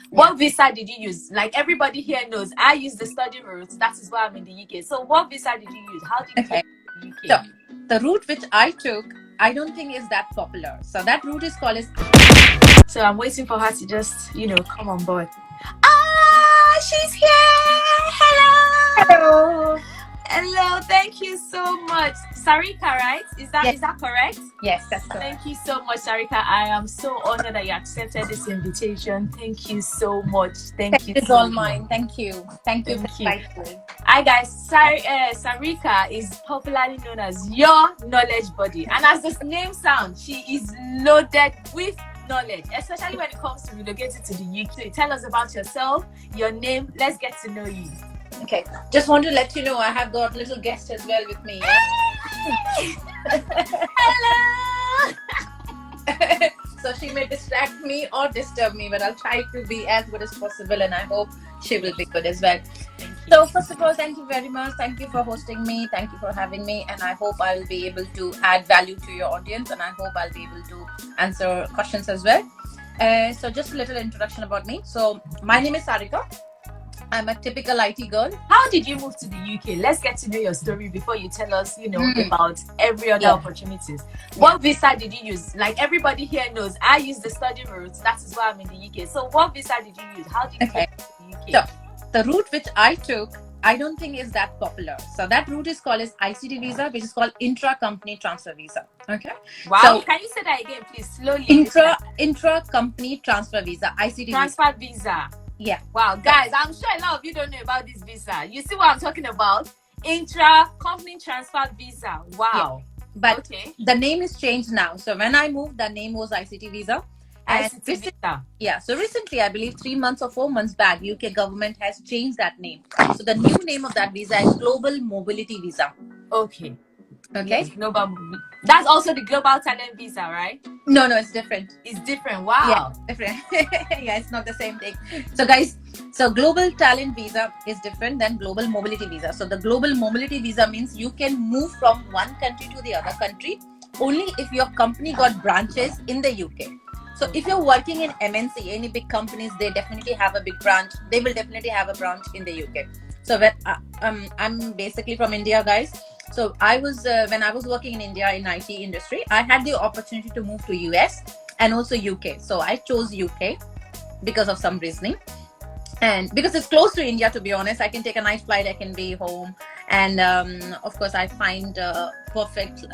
What visa did you use? Like everybody here knows, I use the study route. That is why I'm in the UK. So what visa did you use? How did you get to the UK? So the route which I took, I don't think is that popular. So that route is called as... So I'm waiting for her to just, come on board. Ah, she's here. Hello. Hello. Thank you so much. Sarika, right? Is that correct? Yes, that's correct. Thank you so much, Sarika. I am so honored that you accepted this invitation. Thank you so much. Thank you. It's all mine. Thank you. Thank you. Hi guys, Sarika is popularly known as your knowledge buddy, and as this name sounds, she is loaded with knowledge, especially when it comes to relocating to the UK. Tell us about yourself, your name. Let's get to know you. Okay, just want to let you know I have got little guest as well with me. Hello. So she may distract me or disturb me, but I'll try to be as good as possible, and I hope she will be good as well. So first of all, thank you very much. Thank you for hosting me. Thank you for having me, and I hope I'll be able to add value to your audience, and I hope I'll be able to answer questions as well. So just a little introduction about me. So my name is Sarika. I'm a typical IT girl. How did you move to the UK? Let's get to know your story before you tell us, about every other opportunities. What visa did you use? Like everybody here knows, I use the study route. That is why I'm in the UK. So what visa did you use? How did you get to the UK? So the route which I took, I don't think is that popular. So that route is called as ICT visa, which is called Intra Company Transfer Visa. Okay. Wow. So, can you say that again, please? Slowly. Intra Company Transfer Visa, ICT Transfer visa. Yeah. Wow, guys, I'm sure a lot of you don't know about this visa. You see what I'm talking about? Intra Company Transfer Visa. Wow. Yeah. But the name is changed now. So when I moved, the name was ICT Visa. Visa. Yeah. So recently, I believe 3 months or 4 months back, UK government has changed that name. So the new name of that visa is Global Mobility Visa. Okay. Yes, that's also the Global Talent Visa, right? No, it's different. It's different. Wow. Yeah, different. Yeah, it's not the same thing. So guys, Global Talent Visa is different than Global Mobility Visa. So the Global Mobility Visa means you can move from one country to the other country only if your company got branches in the UK. So if you're working in MNC, any big companies, they definitely have a big branch. They will definitely have a branch in the UK. So when I'm basically from India, guys. So I was when I was working in India in IT industry, I had the opportunity to move to US and also UK. So I chose UK because of some reasoning, and because it's close to India. To be honest, I can take a night flight. I can be home, and of course, I find perfect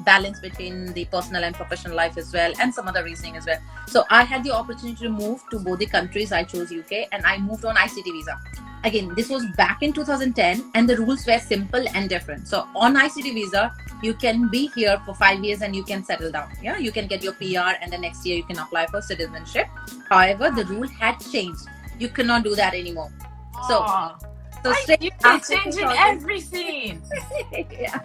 balance between the personal and professional life as well, and some other reasoning as well. So I had the opportunity to move to both the countries. I chose UK, and I moved on ICT visa. Again, this was back in 2010, and the rules were simple and different. So on ICT visa, you can be here for 5 years and you can settle down. Yeah, you can get your PR, and the next year you can apply for citizenship. However, the rule had changed. You cannot do that anymore. So straight after changing everything. Yeah.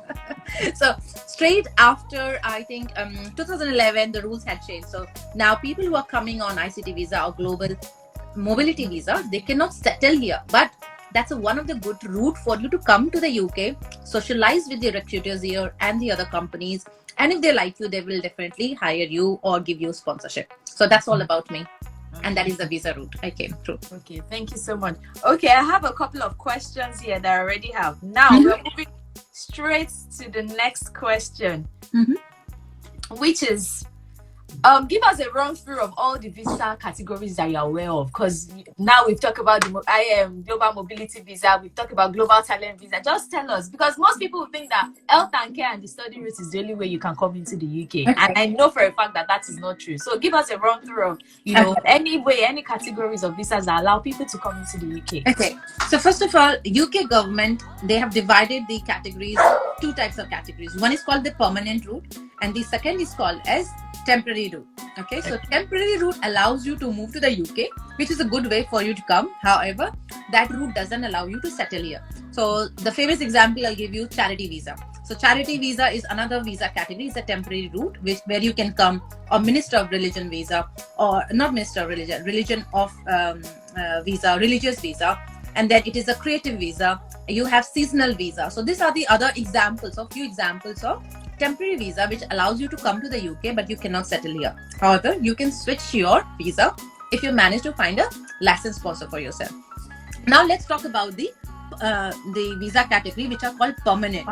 So straight after, I think 2011, the rules had changed. So now people who are coming on ICT visa or global mobility visa, they cannot settle here, but that's one of the good route for you to come to the UK, socialize with the recruiters here and the other companies, and if they like you, they will definitely hire you or give you sponsorship. So that's all about me. And that is the visa route I came through. Okay, thank you so much. Okay, I have a couple of questions here that I already have. Now we're moving straight to the next question, which is give us a run through of all the visa categories that you're aware of, because now we've talked about the global mobility visa, we've talked about global talent visa. Just tell us, because most people think that health and care and the study route is the only way you can come into the UK, and I know for a fact that that is not true. So give us a run through of any categories of visas that allow people to come into the UK. Okay, so first of all, UK government, they have divided the categories, 2 types of categories. One is called the permanent route, and the second is called as temporary route. Okay, so temporary route allows you to move to the UK, which is a good way for you to come. However, that route doesn't allow you to settle here. So the famous example I'll give you, charity visa. So charity visa is another visa category. It's a temporary route where you can come, or minister of religion visa, or not minister of religion, religious visa, and then it is a creative visa. You have seasonal visa. So these are the other examples, few examples of temporary visa, which allows you to come to the UK, but you cannot settle here. However, you can switch your visa if you manage to find a license sponsor for yourself. Now let's talk about the visa category which are called permanent.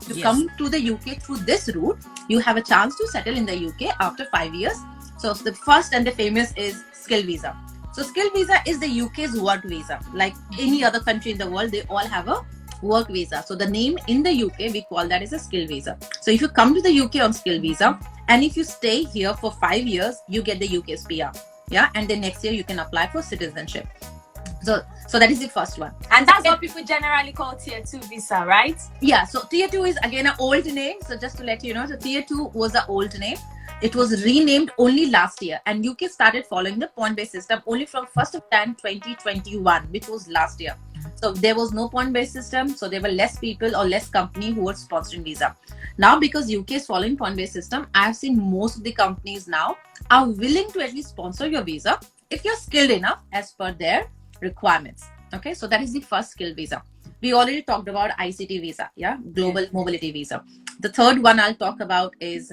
To come to the UK through this route, you have a chance to settle in the UK after 5 years. So the first and the famous is skill visa. So skill visa is the UK's work visa. Like any other country in the world, they all have a work visa. So the name in the UK, we call that as a skill visa. So if you come to the UK on skill visa, and if you stay here for 5 years, you get the UK's PR. Yeah, and then next year you can apply for citizenship. So that is the first one. And that's what people generally call Tier 2 visa, right? Yeah, so Tier 2 is again an old name. So just to let you know, so Tier 2 was the old name. It was renamed only last year, and UK started following the point-based system only from 1st of Jan 2021, which was last year. So there was no point-based system, so there were less people or less company who were sponsoring visa. Now, because UK is following point-based system, I have seen most of the companies now are willing to at least sponsor your visa if you're skilled enough as per their requirements. Okay, so that is the first skill visa. We already talked about ICT visa, yeah, global mobility visa. The third one I'll talk about is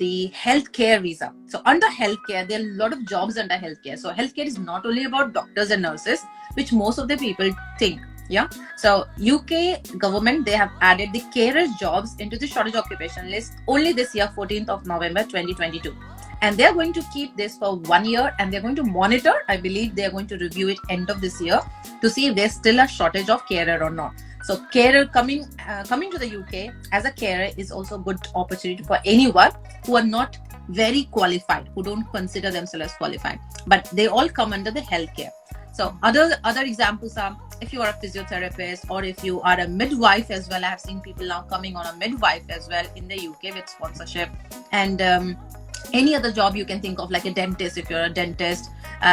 the healthcare visa. So under healthcare, there are a lot of jobs under healthcare. So healthcare is not only about doctors and nurses, which most of the people think. Yeah. So UK government, they have added the carers jobs into the shortage occupation list only this year, 14th of November 2022. And they're going to keep this for 1 year, and they're going to monitor. I believe they're going to review it end of this year to see if there's still a shortage of carer or not. So carer coming to the UK as a carer is also a good opportunity for anyone who are not very qualified, who don't consider themselves as qualified, but they all come under the healthcare. So other examples are if you are a physiotherapist or if you are a midwife as well. I have seen people now coming on a midwife as well in the UK with sponsorship, and any other job you can think of, like a dentist. If you're a dentist,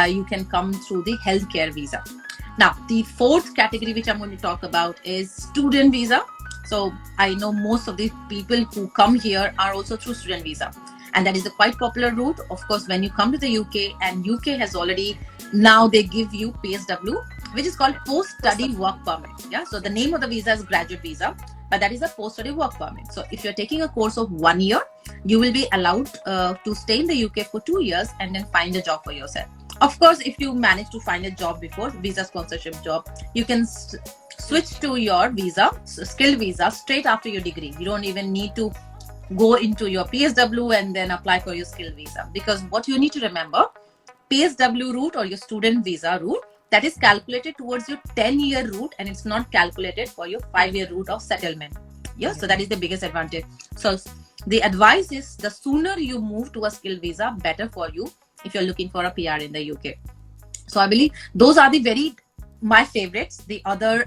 you can come through the healthcare visa. Now, the fourth category which I'm going to talk about is student visa. So I know most of the people who come here are also through student visa, and that is a quite popular route. Of course, when you come to the UK, and UK has already, now they give you PSW, which is called post-study work permit. Yeah, so the name of the visa is graduate visa, but that is a post-study work permit. So if you're taking a course of 1 year, you will be allowed to stay in the UK for 2 years and then find a job for yourself. Of course, if you manage to find a job before, visa sponsorship job, you can switch to your visa, skill visa, straight after your degree. You don't even need to go into your PSW and then apply for your skill visa. Because what you need to remember, PSW route or your student visa route, that is calculated towards your 10-year route, and it's not calculated for your 5-year route of settlement. Yeah, so that is the biggest advantage. So the advice is, the sooner you move to a skill visa, better for you if you're looking for a PR in the UK. So I believe those are my favorites. The other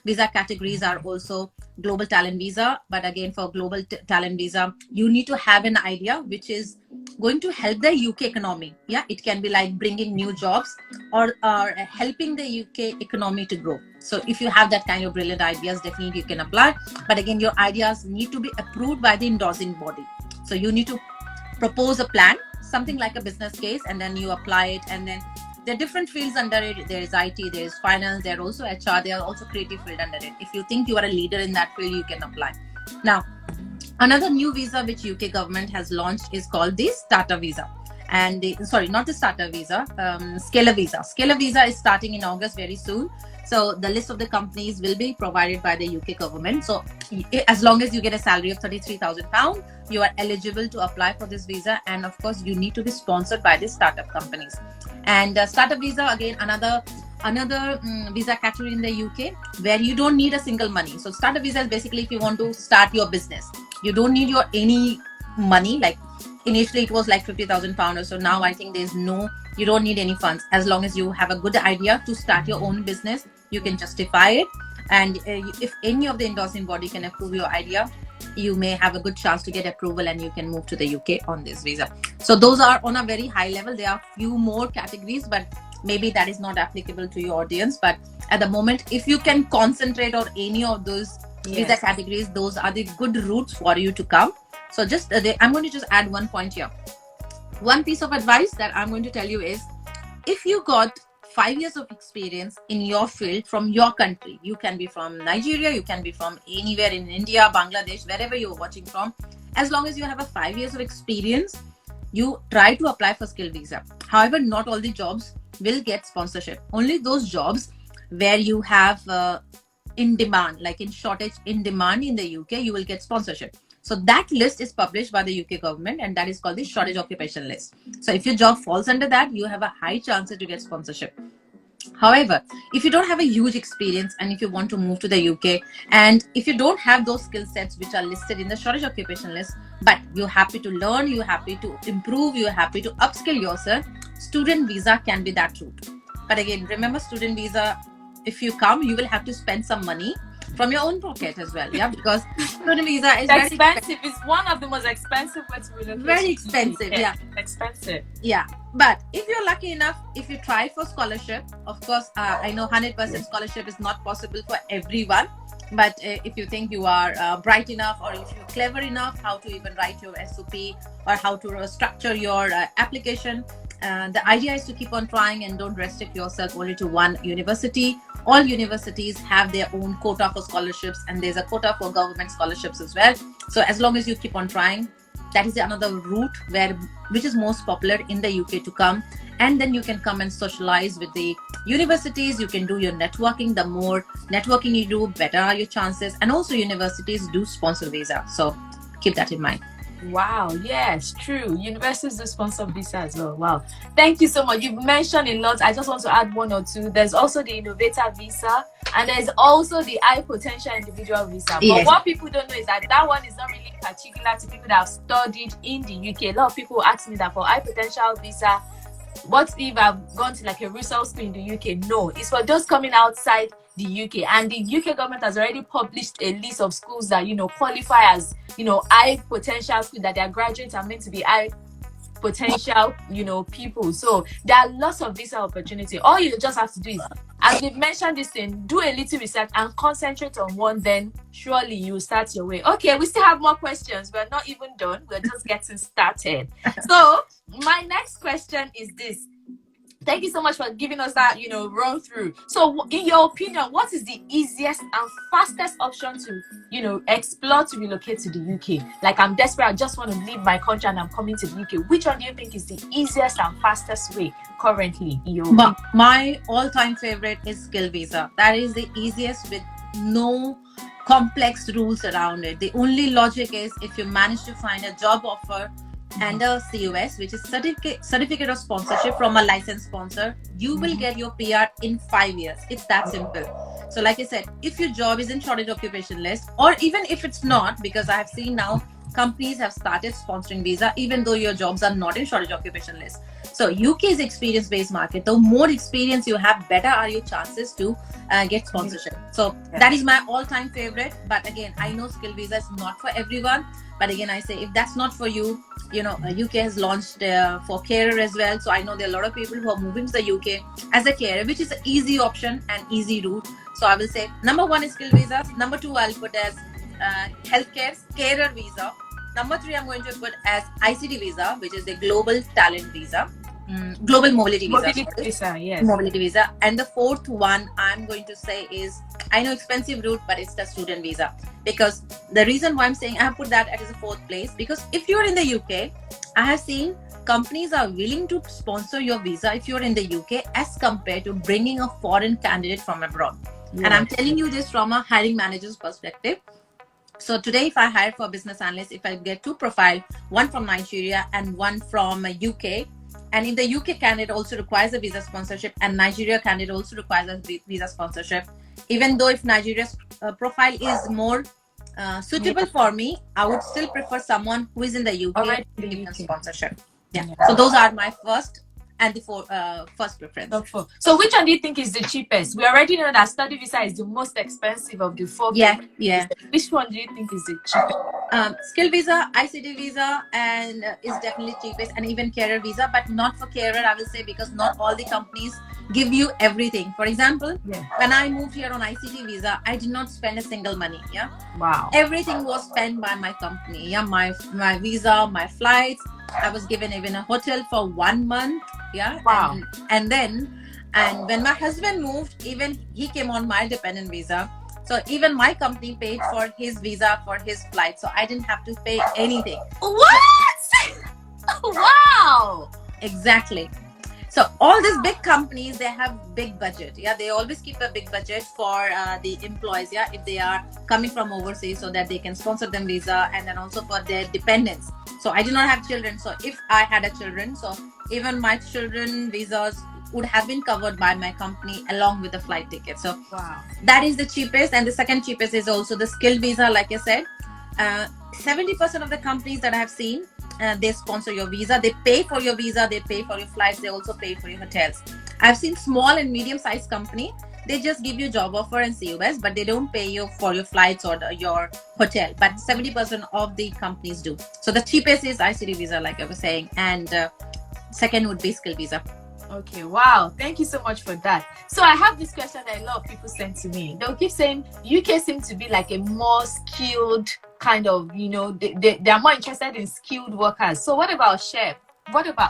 visa categories are also global talent visa, but again, for global talent visa, you need to have an idea which is going to help the UK economy. Yeah, it can be like bringing new jobs or helping the UK economy to grow. So if you have that kind of brilliant ideas, definitely you can apply. But again, your ideas need to be approved by the endorsing body. So you need to propose a plan, something like a business case, and then you apply it. And then there are different fields under it. There is IT, there is finance, there are also HR, there are also creative field under it. If you think you are a leader in that field, you can apply. Now, another new visa which UK government has launched is called the starter visa. And not the starter visa, scalar visa. Scalar visa is starting in August very soon. So the list of the companies will be provided by the UK government. So as long as you get a salary of £33,000, you are eligible to apply for this visa. And of course, you need to be sponsored by the startup companies. And startup visa, again, another visa category in the UK where you don't need a single money. So startup visa is basically if you want to start your business, you don't need any money. Like initially it was like £50,000 or so. Now I think you don't need any funds. As long as you have a good idea to start your own business, you can justify it. And if any of the endorsing body can approve your idea, you may have a good chance to get approval and you can move to the UK on this visa. So those are on a very high level. There are few more categories, but maybe that is not applicable to your audience. But at the moment, if you can concentrate on any of those visa categories, those are the good routes for you to come. So I'm going to just add one point here. One piece of advice that I'm going to tell you is, if you got 5 years of experience in your field from your country, you can be from Nigeria, you can be from anywhere in India, Bangladesh, wherever you're watching from, as long as you have a 5 years of experience, you try to apply for skilled visa. However, not all the jobs will get sponsorship. Only those jobs where you have in demand, like in shortage in demand in the UK, you will get sponsorship. So that list is published by the UK government, and that is called the shortage occupation list. So if your job falls under that, you have a high chance to get sponsorship. However, if you don't have a huge experience and if you want to move to the UK, and if you don't have those skill sets which are listed in the shortage occupation list, but you're happy to learn, you're happy to improve, you're happy to upskill yourself, student visa can be that route. But again, remember, student visa, if you come, you will have to spend some money from your own pocket as well. Yeah, because student visa is very expensive. It's one of the most expensive ways to relocate. Very expensive. Yeah. Expensive. Yeah. But if you're lucky enough, if you try for scholarship, of course, I know 100% scholarship is not possible for everyone. But if you think you are bright enough, or if you're clever enough how to even write your SOP or how to structure your application, the idea is to keep on trying and don't restrict yourself only to one university. All universities have their own quota for scholarships, and there's a quota for government scholarships as well. So as long as you keep on trying, that is another route which is most popular in the UK to come. And then you can come and socialize with the universities. You can do your networking. The more networking you do, better are your chances. And also universities do sponsor visa. So keep that in mind. Wow, yes, true. Universities do sponsor visa as well. Wow. Thank you so much. You've mentioned a lot. I just want to add one or two. There's also the Innovator Visa, and there's also the High Potential Individual Visa. But what people don't know is that one is not really particular to people that have studied in the UK. A lot of people ask me that for High Potential Visa, what if I've gone to like a research school in the UK? No, it's for those coming outside the UK, and the UK government has already published a list of schools that qualify as high potential schools, that their graduates are meant to be high potential people. So there are lots of visa opportunity. All you just have to do is, as we've mentioned this thing, do a little research and concentrate on one, then surely you start your way. Okay, we still have more questions. We're not even done. We're just getting started. So my next question is this. Thank you so much for giving us that, run through. So in your opinion, what is the easiest and fastest option to, explore to relocate to the UK? Like, I'm desperate, I just want to leave my country and I'm coming to the UK. Which one do you think is the easiest and fastest way currently in your opinion? My all-time favorite is skill visa. That is the easiest, with no complex rules around it. The only logic is if you manage to find a job offer and a COS, which is certificate of sponsorship from a licensed sponsor, you will get your PR in 5 years. It's that simple. So like I said, if your job is in shortage occupation list, or even if it's not, because I have seen now companies have started sponsoring visa even though your jobs are not in shortage occupation list. So UK is experience-based market. The more experience you have, better are your chances to get sponsorship. So that is my all-time favorite. But again, I know skill visa is not for everyone. But again, I say, if that's not for you, UK has launched for carer as well. So I know there are a lot of people who are moving to the UK as a carer, which is an easy option and easy route. So I will say number 1 is skill visa. Number 2, I'll put as healthcare carer visa. Number 3, I'm going to put as ICT visa, which is the global talent visa. Global mobility visa. Yes. Mobility visa. And the 4th one I'm going to say is, I know expensive route, but it's the student visa. Because the reason why I'm saying I have put that as a 4th place, because if you're in the UK, I have seen companies are willing to sponsor your visa if you're in the UK as compared to bringing a foreign candidate from abroad. Yes. And I'm telling you this from a hiring manager's perspective. So today, if I hire for a business analyst, if I get 2 profiles, one from Nigeria and one from UK, and if the UK candidate also requires a visa sponsorship and Nigeria candidate also requires a visa sponsorship, even though if Nigeria's profile is more suitable for me, I would still prefer someone who is in the UK with sponsorship. Yeah. So those are my first and the first preference. So which one do you think is the cheapest? We already know that study visa is the most expensive of the 4. Yeah. Which one do you think is the cheapest? Skill visa, ICT visa, and is definitely cheapest, and even carer visa, but not for carer, I will say, because not all the companies give you everything. For example, when I moved here on ICT visa, I did not spend a single money. Yeah. Wow. Everything was spent by my company. Yeah. My visa, my flights. I was given even a hotel for 1 month. Yeah. Wow. And when my husband moved, even he came on my dependent visa. So even my company paid for his visa, for his flight. So I didn't have to pay anything. What? Wow. Exactly. So all these big companies, they have big budget. Yeah, they always keep a big budget for the employees. Yeah, if they are coming from overseas, so that they can sponsor them visa, and then also for their dependents. So I do not have children. So if I had a children, so even my children visas would have been covered by my company along with the flight ticket. So Wow. that is the cheapest, and the second cheapest is also the skilled visa. Like I said, 70% of the companies that I have seen, they sponsor your visa, they pay for your visa, they pay for your flights, they also pay for your hotels. I've seen small and medium sized company, they just give you job offer and COS, but they don't pay you for your flights or your hotel. But 70% of the companies do. So the cheapest is ICT visa, like I was saying, and second would be skill visa. Okay, wow. Thank you so much for that. So I have this question that a lot of people send to me. They'll keep saying UK seems to be like a more skilled kind of, they are more interested in skilled workers. So what about chef?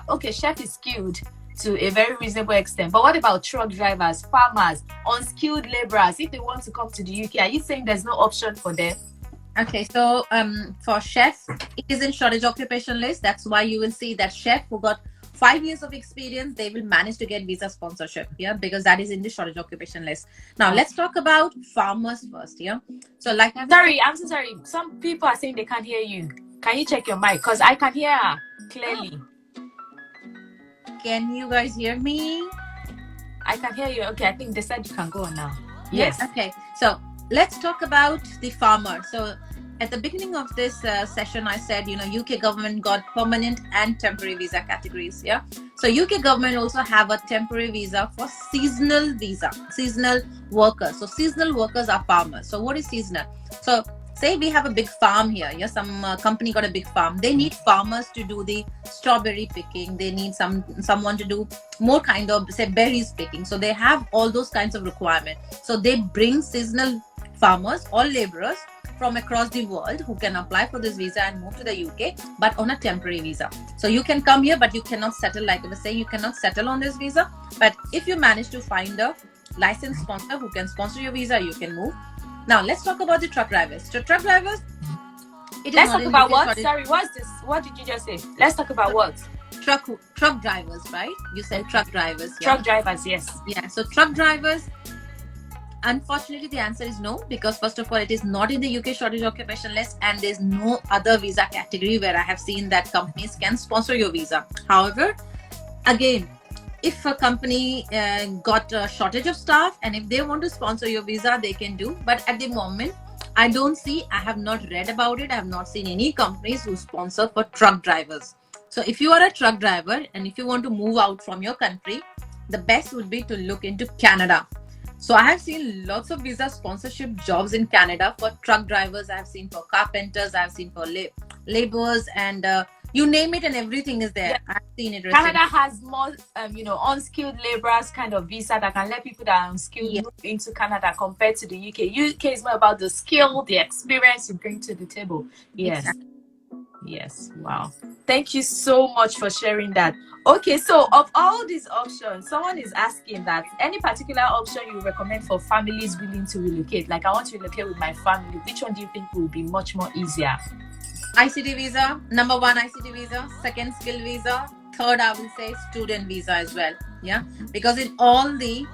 Okay, chef is skilled to a very reasonable extent. But what about truck drivers, farmers, unskilled laborers? If they want to come to the UK, are you saying there's no option for them? Okay, so for chef, it is in shortage occupation list. That's why you will see that chef who got 5 years of experience, they will manage to get visa sponsorship. Yeah, because that is in the shortage occupation list. Now let's talk about farmers first. Yeah, so like I'm so sorry. Some people are saying they can't hear you. Can you check your mic? Because I can hear her clearly. Can you guys hear me? I can hear you. Okay, I think they said you can go on now. Yes. Okay, so let's talk about the farmer. So at the beginning of this session, I said, UK government got permanent and temporary visa categories. Yeah. So UK government also have a temporary visa for seasonal workers. So seasonal workers are farmers. So what is seasonal? So say we have a big farm here. Yeah. Some company got a big farm. They need farmers to do the strawberry picking. They need someone to do more kind of, say, berries picking. So they have all those kinds of requirements. So they bring seasonal farmers or laborers from across the world who can apply for this visa and move to the UK, but on a temporary visa. So you can come here, but you cannot settle. Like I was saying, you cannot settle on this visa. But if you manage to find a licensed sponsor who can sponsor your visa, you can move. Now let's talk about the truck drivers. So truck drivers. Let's talk about what? Sorry, what's this? What did you just say? Let's talk about what? Truck drivers, right? You said truck drivers. Yeah. Truck drivers, yes. Yeah. So truck drivers. Unfortunately, the answer is no, because first of all, it is not in the UK shortage occupation list, and there's no other visa category where I have seen that companies can sponsor your visa. However, again, if a company got a shortage of staff and if they want to sponsor your visa, they can do. But at the moment, I have not read about it. I have not seen any companies who sponsor for truck drivers. So if you are a truck driver and if you want to move out from your country, the best would be to look into Canada. So I have seen lots of visa sponsorship jobs in Canada for truck drivers. I have seen for carpenters. I have seen for laborers, and you name it, and everything is there. Yeah. I've seen it. Canada has more, unskilled laborers kind of visa that can let people that are unskilled move into Canada compared to the UK. UK is more about the skill, the experience you bring to the table. Yes. Exactly. Yes. Wow. Thank you so much for sharing that. Okay, so of all these options, someone is asking that any particular option you recommend for families willing to relocate? Like, I want to relocate with my family. Which one do you think will be much more easier? ICT visa, number one, ICT visa. Second, skill visa. Third, I will say student visa as well. Yeah, because in all the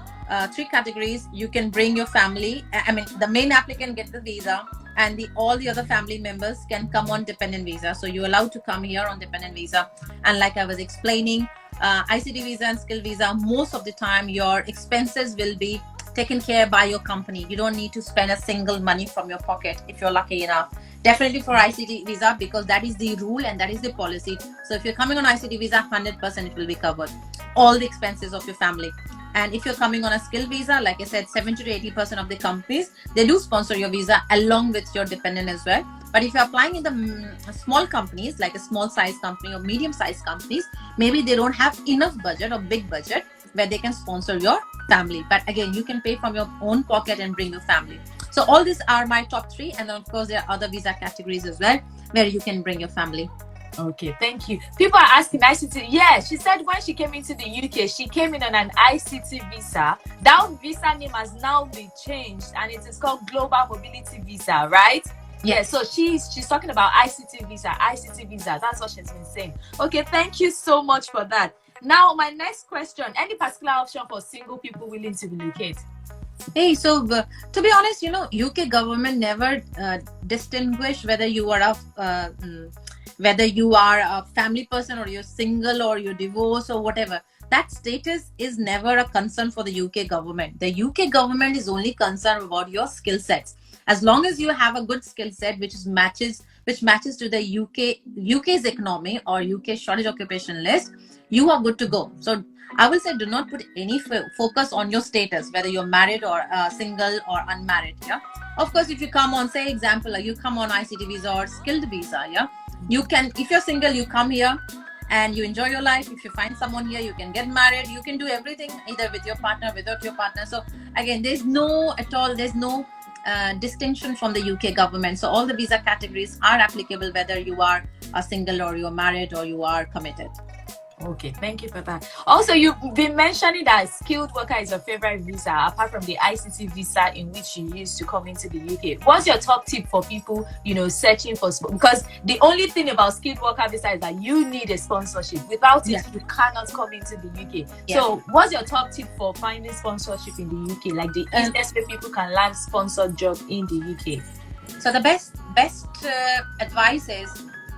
three categories, you can bring your family. I mean, the main applicant gets the visa, and all the other family members can come on dependent visa. So you're allowed to come here on dependent visa. And like I was explaining, ICT visa and skill visa, most of the time your expenses will be taken care by your company. You don't need to spend a single money from your pocket if you're lucky enough. Definitely for ICT visa, because that is the rule and that is the policy. So if you're coming on ICT visa, 100% it will be covered. All the expenses of your family. And if you're coming on a skill visa, like I said, 70 to 80% of the companies, they do sponsor your visa along with your dependent as well. But if you're applying in the small companies, like a small size company or medium size companies, maybe they don't have enough budget or big budget where they can sponsor your family. But again, you can pay from your own pocket and bring your family. So all these are my top three. And then of course, there are other visa categories as well where you can bring your family. Okay, thank you. People are asking ICT. Yeah, she said when she came into the UK, she came in on an ICT visa. That visa name has now been changed and it is called Global Mobility Visa, right? Yeah, so she's talking about ICT visa, ICT visa. That's what she's been saying. Okay, thank you so much for that. Now, my next question: any particular option for single people willing to relocate? Hey, so to be honest, UK government never distinguish whether you are whether you are a family person or you're single or you're divorced or whatever. That status is never a concern for the UK government. The UK government is only concerned about your skill sets. As long as you have a good skill set which matches to the UK's economy or UK shortage occupation list, you are good to go. So I will say do not put any focus on your status, whether you're married or single or unmarried. Yeah. Of course, if you come on, say example, like you come on ICT visa or skilled visa, yeah, you can. If you're single, you come here and you enjoy your life. If you find someone here, you can get married. You can do everything either with your partner, without your partner. So again, there's no distinction from the UK government. So all the visa categories are applicable whether you are a single or you're married or you are committed. Okay, thank you for that. Also, you've been mentioning that skilled worker is your favorite visa, apart from the ICT visa in which you used to come into the UK. What's your top tip for people, searching for? Because the only thing about skilled worker visa is that you need a sponsorship. Without it, you cannot come into the UK. Yeah. So, what's your top tip for finding sponsorship in the UK? Like the easiest way people can land sponsored job in the UK. So the best advice is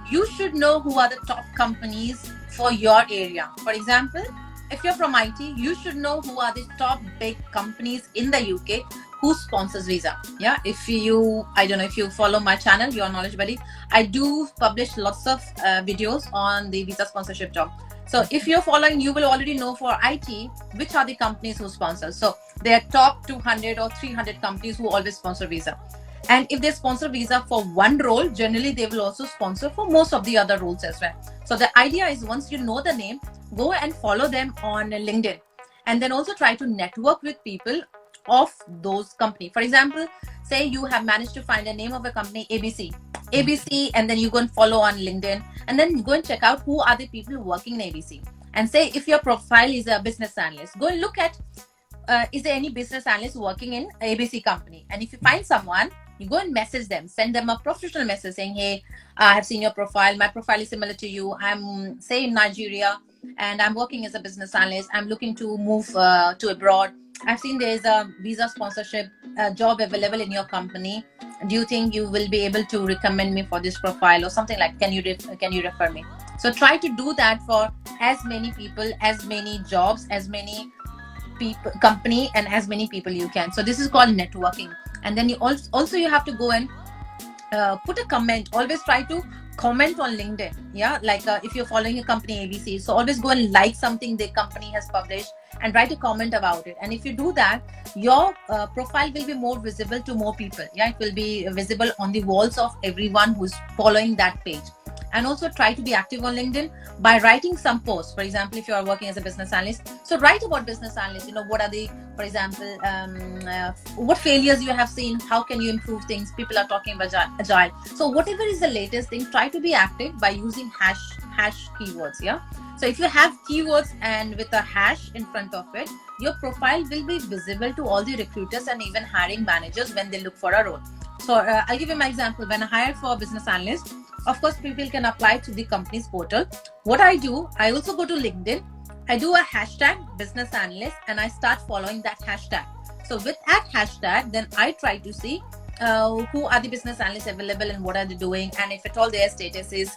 you should know who are the top companies for your area. For example, if you're from IT, you should know who are the top big companies in the UK who sponsors visa. Yeah, I don't know if you follow my channel, Your Knowledge Buddy, I do publish lots of videos on the visa sponsorship job. So if you're following, you will already know for IT which are the companies who sponsor. So they are top 200 or 300 companies who always sponsor visa. And if they sponsor visa for one role, generally they will also sponsor for most of the other roles as well. So the idea is once you know the name, go and follow them on LinkedIn, and then also try to network with people of those companies. For example, say you have managed to find the name of a company ABC, and then you go and follow on LinkedIn, and then go and check out who are the people working in ABC. And say if your profile is a business analyst, go and look at is there any business analyst working in ABC company? And if you find someone, you go and message them, send them a professional message saying, hey, I have seen your profile. My profile is similar to you. I'm, say, in Nigeria, and I'm working as a business analyst. I'm looking to move to abroad. I've seen there's a visa sponsorship job available in your company. Do you think you will be able to recommend me for this profile or something like, can you refer me? So try to do that for as many people, as many jobs, as many people, company, and as many people you can. So this is called networking. And then you also you have to go and put a comment. Always try to comment on LinkedIn. Yeah, like if you're following a company ABC, so always go and like something the company has published and write a comment about it. And if you do that, your profile will be more visible to more people. Yeah, it will be visible on the walls of everyone who's following that page. And also try to be active on LinkedIn by writing some posts. For example, if you are working as a business analyst, so write about business analysts. What are the, for example, what failures you have seen? How can you improve things? People are talking about agile. So whatever is the latest thing, try to be active by using hash keywords. Yeah. So if you have keywords and with a hash in front of it, your profile will be visible to all the recruiters and even hiring managers when they look for a role. So I'll give you my example. When I hired for a business analyst, of course, people can apply to the company's portal. What I do, I also go to LinkedIn. I do a hashtag business analyst and I start following that hashtag. So with that hashtag, then I try to see who are the business analysts available and what are they doing. And if at all their status is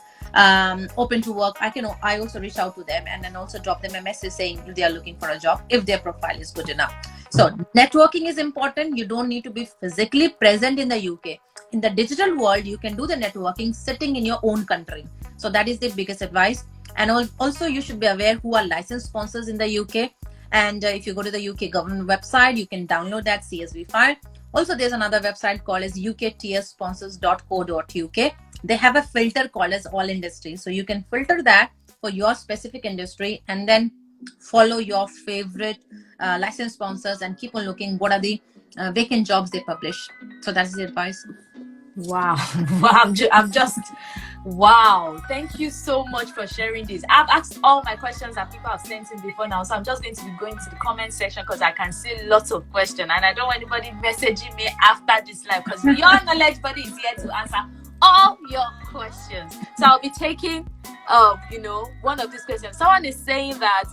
open to work, I also reach out to them and then also drop them a message saying if they are looking for a job, if their profile is good enough. So networking is important. You don't need to be physically present in the UK. In the digital world, you can do the networking sitting in your own country. So that is the biggest advice. And also you should be aware who are licensed sponsors in the UK. And if you go to the UK government website, you can download that CSV file. Also, there's another website called as uktsponsors.co.uk. They have a filter called as all industry. So you can filter that for your specific industry and then follow your favorite licensed sponsors and keep on looking what are the vacant jobs they publish. So that's the advice. Wow. I'm just Wow, thank you so much for sharing this. I've asked all my questions that people have sent in before now, so I'm just going to be going to the comment section because I can see lots of questions, and I don't want anybody messaging me after this live because your knowledge body is here to answer all your questions. So I'll be taking, one of these questions. Someone is saying that,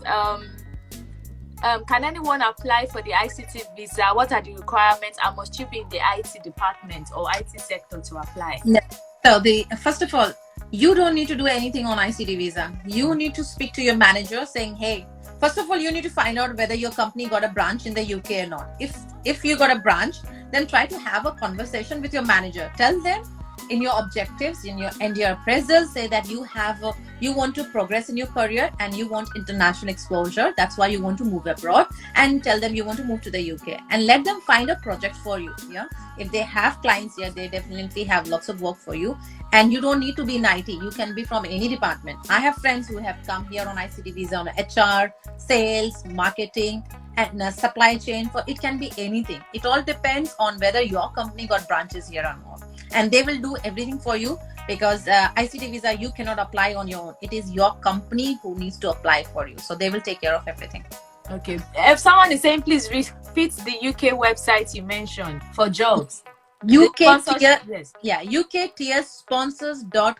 can anyone apply for the ICT visa? What are the requirements? And must you be in the IT department or IT sector to apply? Yeah. So first of all, you don't need to do anything on ICT visa. You need to speak to your manager saying, hey, first of all, you need to find out whether your company got a branch in the UK or not. If you got a branch, then try to have a conversation with your manager. Tell them in your objectives, in your appraisal, say that you want to progress in your career and you want international exposure. That's why you want to move abroad, and tell them you want to move to the UK and let them find a project for you. Yeah. If they have clients here, they definitely have lots of work for you. And you don't need to be in IT. You can be from any department. I have friends who have come here on ICT visa on HR, sales, marketing, and supply chain. For it can be anything. It all depends on whether your company got branches here or not. And they will do everything for you, because ICT visa you cannot apply on your own. It is your company who needs to apply for you. So they will take care of everything. Okay. If someone is saying, please repeat the UK website you mentioned for jobs. UK tier, yes. Yeah, UK tier sponsors.co.uk.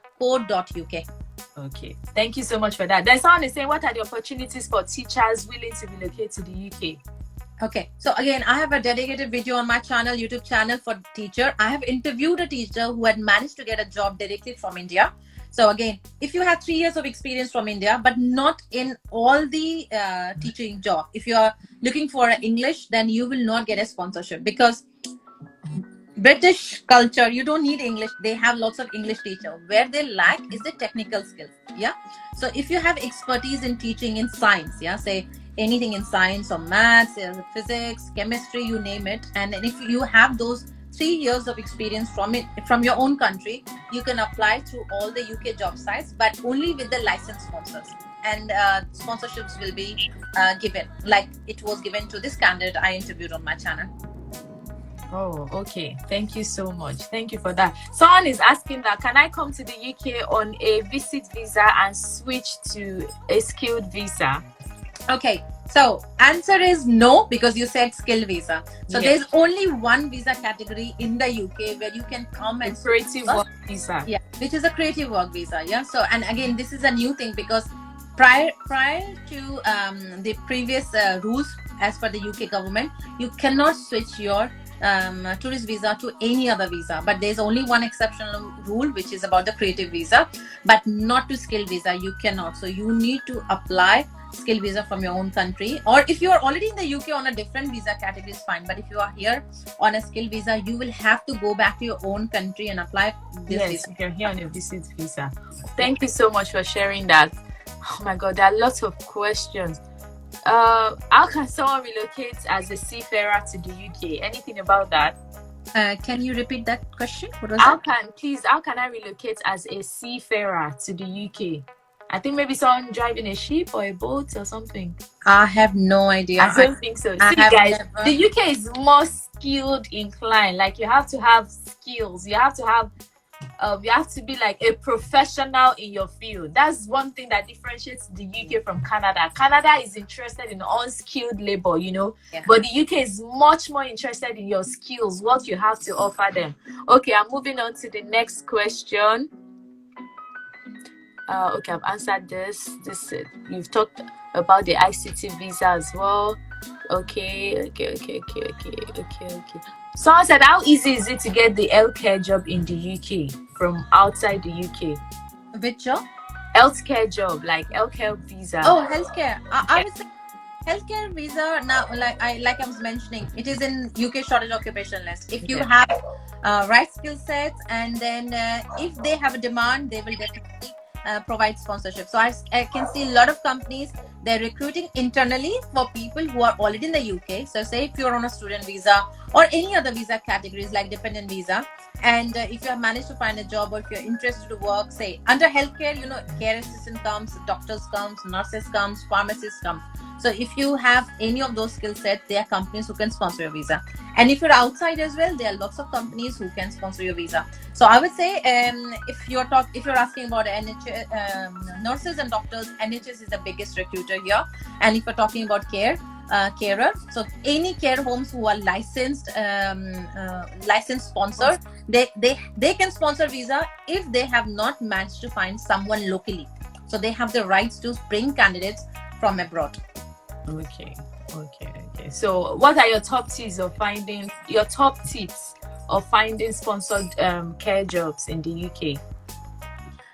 Okay. Thank you so much for that. Then someone is saying, what are the opportunities for teachers willing to relocate to the UK? Okay, so again, I have a dedicated video on my channel, YouTube channel for teacher. I have interviewed a teacher who had managed to get a job directly from India. So again, if you have 3 years of experience from India, but not in all the teaching job, if you are looking for English, then you will not get a sponsorship, because British culture, you don't need English. They have lots of English teacher. Where they lack is the technical skills. Yeah. So if you have expertise in teaching in science, yeah, say anything in science or maths, physics, chemistry, you name it. And if you have those 3 years of experience from your own country, you can apply through all the UK job sites, but only with the licensed sponsors. And sponsorships will be given, like it was given to this candidate I interviewed on my channel. Oh, okay. Thank you so much. Thank you for that. Someone is asking that, can I come to the UK on a visit visa and switch to a skilled visa? Okay, so answer is no, because you said skilled visa. So yes, there's only one visa category in the UK where you can come and creative work visa. Yeah, which is a creative work visa. Yeah. So, and again, this is a new thing, because prior to the previous rules as per the UK government, you cannot switch your tourist visa to any other visa, but there's only one exceptional rule, which is about the creative visa, but not to skilled visa. You cannot. So you need to apply skilled visa from your own country, or if you are already in the UK on a different visa category is fine, but if you are here on a skilled visa, you will have to go back to your own country and apply this visa. If you're here on a visit visa. Thank you so much for sharing that. Oh my God, there are lots of questions. How can someone relocate as a seafarer to the UK? Anything about that? Can you repeat that question? What was how can I relocate as a seafarer to the UK? I think maybe someone driving a ship or a boat or something. I have no idea. I don't think so. See, guys, the UK is more skilled inclined. Like, you have to have skills. You have to be like a professional in your field. That's one thing that differentiates the UK from Canada. Canada is interested in unskilled labor, yeah. But the UK is much more interested in your skills, what you have to offer them. Okay, I'm moving on to the next question. Okay, I've answered this. You've talked about the ICT visa as well. Okay. Someone said, how easy is it to get the healthcare job in the UK from outside the UK? Which job? Healthcare job, like healthcare visa. Oh, healthcare. I would say healthcare visa now, like I was mentioning, it is in UK shortage occupation list. If you have right skill sets, and then if they have a demand, they will definitely provide sponsorship. So I can see a lot of companies, they're recruiting internally for people who are already in the UK. So say if you're on a student visa or any other visa categories like dependent visa, And if you have managed to find a job, or if you're interested to work, say under healthcare, care assistant comes, doctors comes, nurses comes, pharmacists comes. So if you have any of those skill sets, there are companies who can sponsor your visa. And if you're outside as well, there are lots of companies who can sponsor your visa. So I would say, if you're asking about NHS, nurses and doctors, NHS is the biggest recruiter here. And if you're talking about carer, so any care homes who are licensed sponsor, they can sponsor visa if they have not managed to find someone locally. So they have the rights to bring candidates from abroad. Okay. So what are your top tips of finding sponsored care jobs in the UK?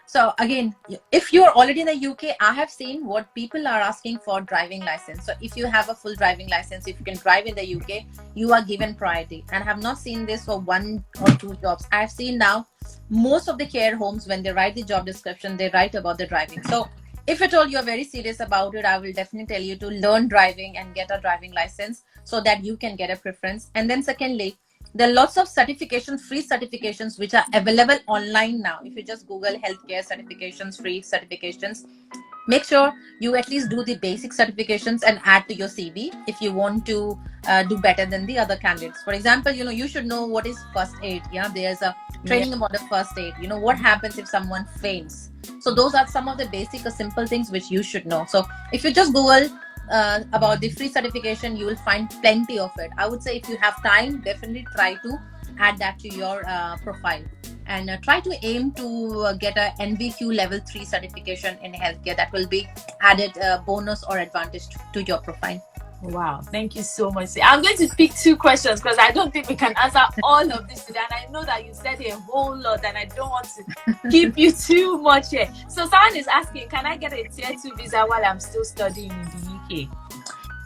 So again, if you're already in the UK, I have seen what people are asking for: driving license. So if you have a full driving license, if you can drive in the UK, you are given priority. And I have not seen this for 1 or 2 jobs. I have seen now most of the care homes, when they write the job description, they write about the driving. So if at all you're very serious about it, I will definitely tell you to learn driving and get a driving license so that you can get a preference. And then secondly, there are lots of certifications, free certifications, which are available online now. If you just Google healthcare certifications, free certifications, make sure you at least do the basic certifications and add to your CV if you want to do better than the other candidates. For example, you should know what is first aid. Yeah, there's a training about the first aid. What happens if someone faints. So those are some of the basic or simple things which you should know. So if you just Google about the free certification, you will find plenty of it. I would say if you have time, definitely try to add that to your profile, and try to aim to get a NVQ level 3 certification in healthcare. That will be added bonus or advantage to your profile. Wow, thank you so much. I'm going to pick 2 questions because I don't think we can answer all of this today, and I know that you said a whole lot and I don't want to keep you too much here. So someone is asking, can I get a tier 2 visa while I'm still studying in the UK?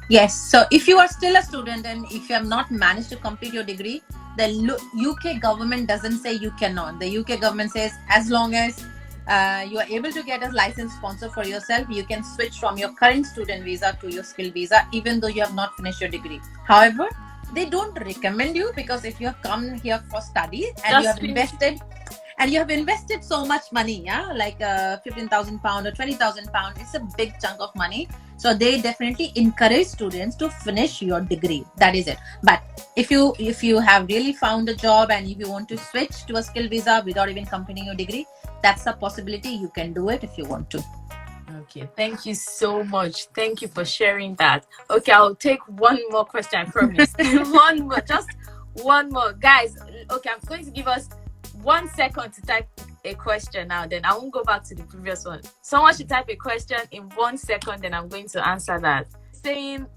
Yes. So if you are still a student and if you have not managed to complete your degree, the UK government doesn't say you cannot. The UK government says as long as you are able to get a license sponsor for yourself, you can switch from your current student visa to your skill visa, even though you have not finished your degree. However, they don't recommend you, because if you have come here for study and you have invested so much money, like £15,000 or £20,000, it's a big chunk of money. So they definitely encourage students to finish your degree. That is it. But if you have really found a job and if you want to switch to a skill visa without even completing your degree, that's a possibility. You can do it if you want to. Okay, thank you so much. Thank you for sharing that. Okay, I'll take one more question, I promise. Just one more. Guys, okay, I'm going to give us 1 second to type a question now, then I won't go back to the previous one. Someone should type a question in 1 second, then I'm going to answer that. Saying,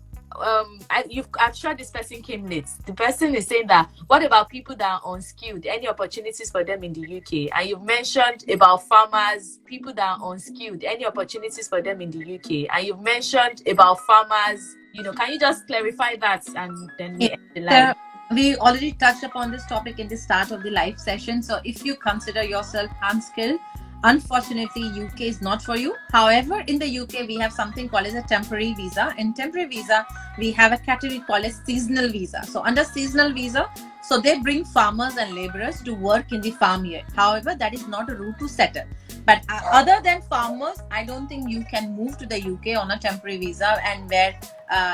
I'm sure this person came late. The person is saying that, what about people that are unskilled? Any opportunities for them in the UK? And you've mentioned about farmers, people that are unskilled. Any opportunities for them in the UK? And you've mentioned about farmers. Can you just clarify that, and then we end the live? We already touched upon this topic in the start of the live session. So if you consider yourself unskilled, unfortunately, UK is not for you. However, in the UK, we have something called as a temporary visa. In temporary visa, we have a category called as seasonal visa. So under seasonal visa, so they bring farmers and laborers to work in the farm year. However, that is not a route to settle. But other than farmers, I don't think you can move to the UK on a temporary visa and where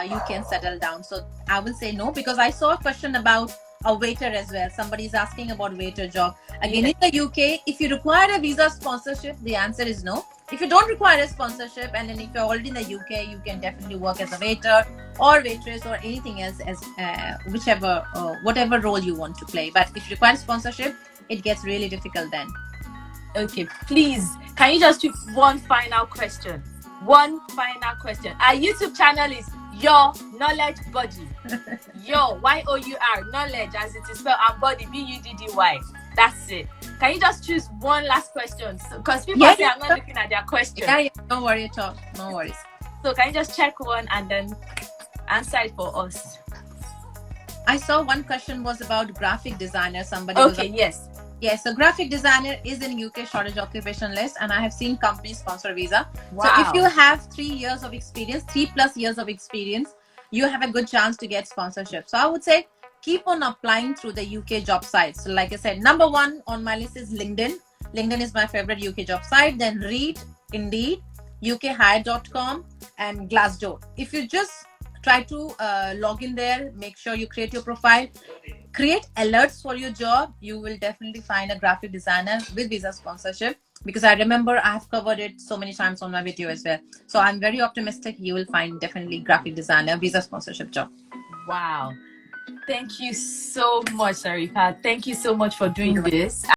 you can settle down. So I will say no, because I saw a question about a waiter as well. Somebody is asking about waiter job. Again, in the UK, if you require a visa sponsorship, the answer is no. If you don't require a sponsorship, and then if you're already in the UK, you can definitely work as a waiter or waitress or anything else, as whatever role you want to play. But if you require sponsorship, it gets really difficult then. Okay, please, can you just do one final question? One final question. Our YouTube channel is Your Knowledge Body. Your YOUR knowledge, as it is spelled, and body BUDDY. That's it. Can you just choose one last question? Because people say I'm not looking at their question. Yeah, don't worry at all. No worries. So can you just check one and then answer it for us? I saw one question was about graphic designer. Yes, so graphic designer is in UK shortage occupation list, and I have seen companies sponsor visa. Wow. So if you have 3 years of experience, 3+ years of experience, you have a good chance to get sponsorship. So I would say keep on applying through the UK job sites. So like I said, number one on my list is LinkedIn. LinkedIn is my favorite UK job site. Then Reed, Indeed, ukhire.com, and Glassdoor. If you just try to log in there, make sure you create your profile, create alerts for your job, you will definitely find a graphic designer with visa sponsorship, because I remember I have covered it so many times on my video as well. So I'm very optimistic you will find definitely graphic designer visa sponsorship job. Wow. Thank you so much, Sarika. Thank you so much for doing this.